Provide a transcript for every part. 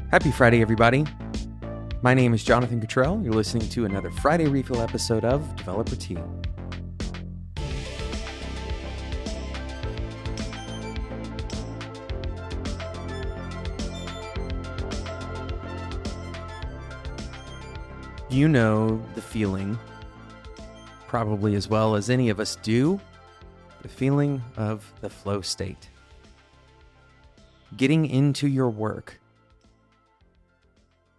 Happy Friday, everybody. My name is Jonathan Cottrell. You're listening to another Friday Refill episode of Developer Tea. You know the feeling, probably as well as any of us do, the feeling of the flow state. Getting into your work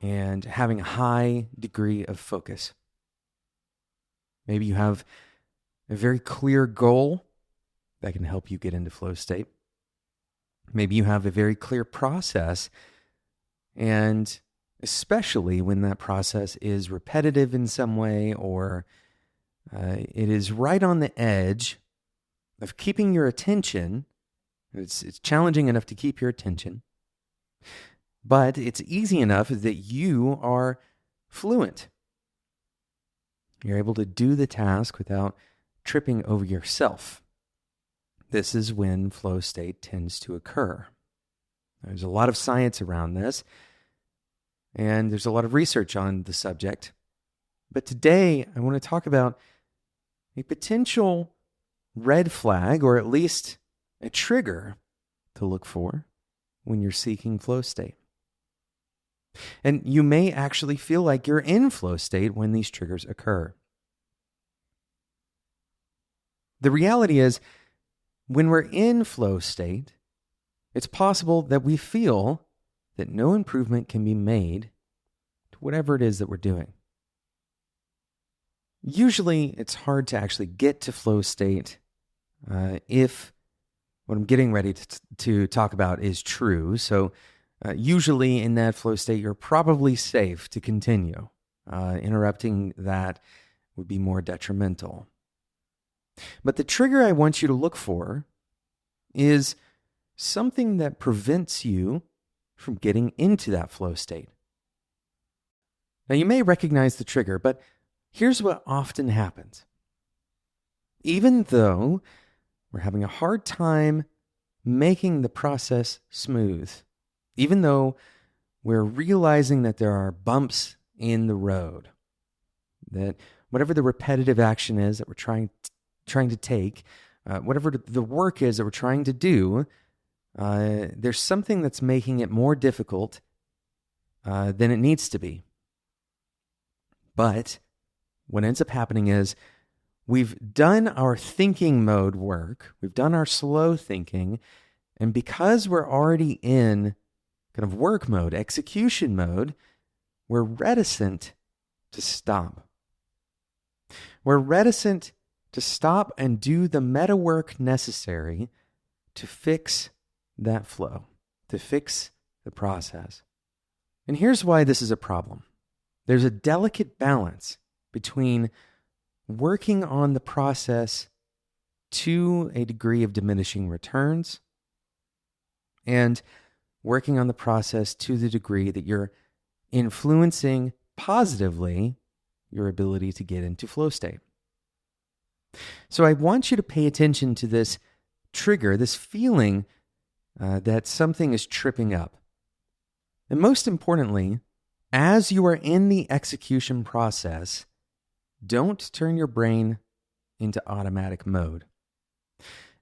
and having a high degree of focus. Maybe you have a very clear goal that can help you get into flow state. Maybe you have a very clear process, and especially when that process is repetitive in some way or it is right on the edge of keeping your attention. It's challenging enough to keep your attention, but it's easy enough that you are fluent. You're able to do the task without tripping over yourself. This is when flow state tends to occur. There's a lot of science around this, and there's a lot of research on the subject. But today, I want to talk about a potential red flag, or at least a trigger to look for when you're seeking flow state. And you may actually feel like you're in flow state when these triggers occur. The reality is, when we're in flow state, it's possible that we feel that no improvement can be made to whatever it is that we're doing. Usually, it's hard to actually get to flow state if what I'm getting ready to talk about is true. So usually in that flow state, you're probably safe to continue. Interrupting that would be more detrimental. But the trigger I want you to look for is something that prevents you from getting into that flow state. Now, you may recognize the trigger, but here's what often happens. Even though we're having a hard time making the process smooth, even though we're realizing that there are bumps in the road, that whatever the repetitive action is that we're trying to take, whatever the work is that we're trying to do, there's something that's making it more difficult than it needs to be. But what ends up happening is we've done our thinking mode work, we've done our slow thinking, and because we're already in kind of work mode, execution mode, we're reticent to stop. We're reticent to stop and do the meta work necessary to fix that flow, to fix the process. And here's why this is a problem. There's a delicate balance between working on the process to a degree of diminishing returns and working on the process to the degree that you're influencing positively your ability to get into flow state. So I want you to pay attention to this trigger, this feeling that something is tripping up. And most importantly, as you are in the execution process, don't turn your brain into automatic mode.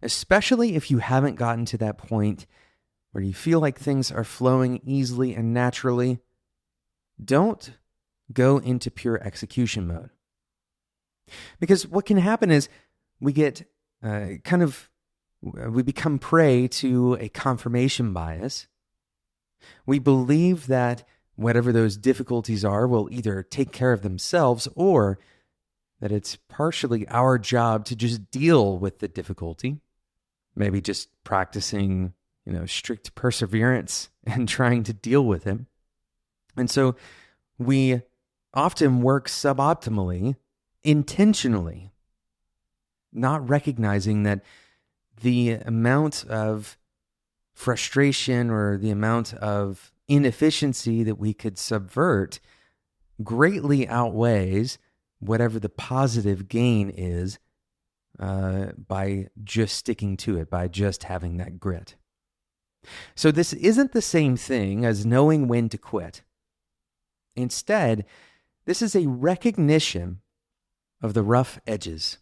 Especially if you haven't gotten to that point where you feel like things are flowing easily and naturally, don't go into pure execution mode. Because what can happen is we get we become prey to a confirmation bias. We believe that whatever those difficulties are will either take care of themselves or that it's partially our job to just deal with the difficulty. Maybe just practicing, strict perseverance and trying to deal with it. And so we often work suboptimally, intentionally, not recognizing that the amount of frustration or the amount of inefficiency that we could subvert greatly outweighs whatever the positive gain is by just sticking to it, by just having that grit. So this isn't the same thing as knowing when to quit. Instead, this is a recognition of the rough edges.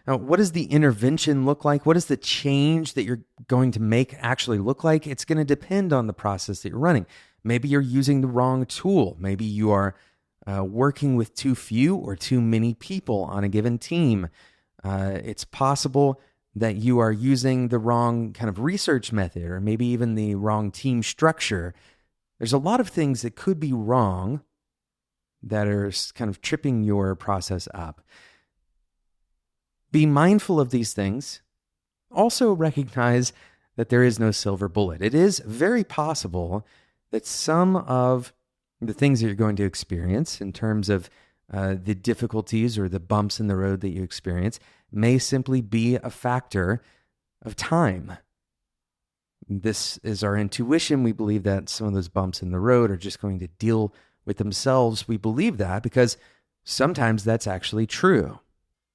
Now, what does the intervention look like? What does the change that you're going to make actually look like? It's going to depend on the process that you're running. Maybe you're using the wrong tool. Maybe you are working with too few or too many people on a given team. It's possible that you are using the wrong kind of research method, or maybe even the wrong team structure. There's a lot of things that could be wrong that are kind of tripping your process up. Be mindful of these things. Also recognize that there is no silver bullet. It is very possible that some of the things that you're going to experience in terms of the difficulties or the bumps in the road that you experience may simply be a factor of time. This is our intuition. We believe that some of those bumps in the road are just going to deal with themselves. We believe that because sometimes that's actually true.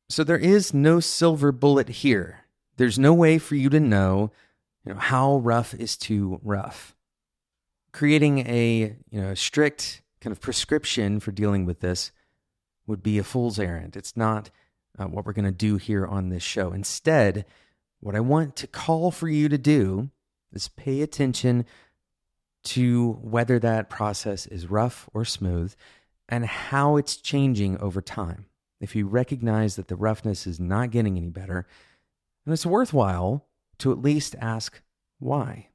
So there is no silver bullet here. There's no way for you to know, how rough is too rough. Creating a strict kind of prescription for dealing with this would be a fool's errand. It's not what we're going to do here on this show. Instead, what I want to call for you to do is pay attention to whether that process is rough or smooth and how it's changing over time. If you recognize that the roughness is not getting any better, then it's worthwhile to at least ask why.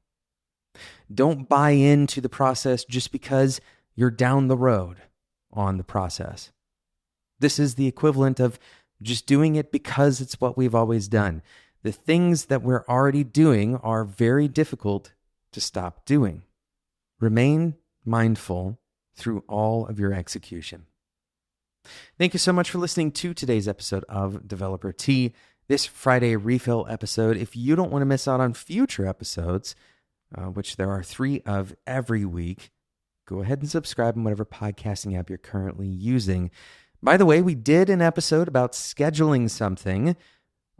Don't buy into the process just because you're down the road on the process. This is the equivalent of just doing it because it's what we've always done. The things that we're already doing are very difficult to stop doing. Remain mindful through all of your execution. Thank you so much for listening to today's episode of Developer Tea, this Friday refill episode. If you don't want to miss out on future episodes, which there are 3 of every week, go ahead and subscribe in whatever podcasting app you're currently using. By the way, we did an episode about scheduling something.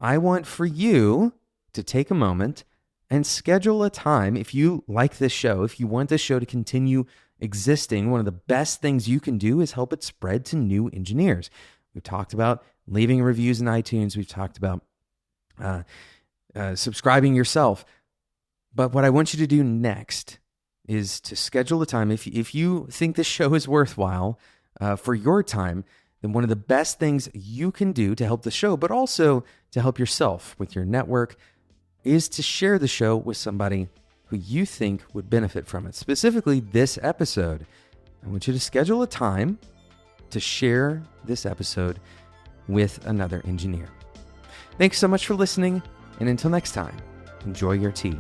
I want for you to take a moment and schedule a time. If you like this show, if you want this show to continue existing, one of the best things you can do is help it spread to new engineers. We've talked about leaving reviews in iTunes. We've talked about subscribing yourself. But what I want you to do next is to schedule a time. If you think this show is worthwhile for your time, then one of the best things you can do to help the show, but also to help yourself with your network, is to share the show with somebody who you think would benefit from it. Specifically, this episode. I want you to schedule a time to share this episode with another engineer. Thanks so much for listening, and until next time, enjoy your tea.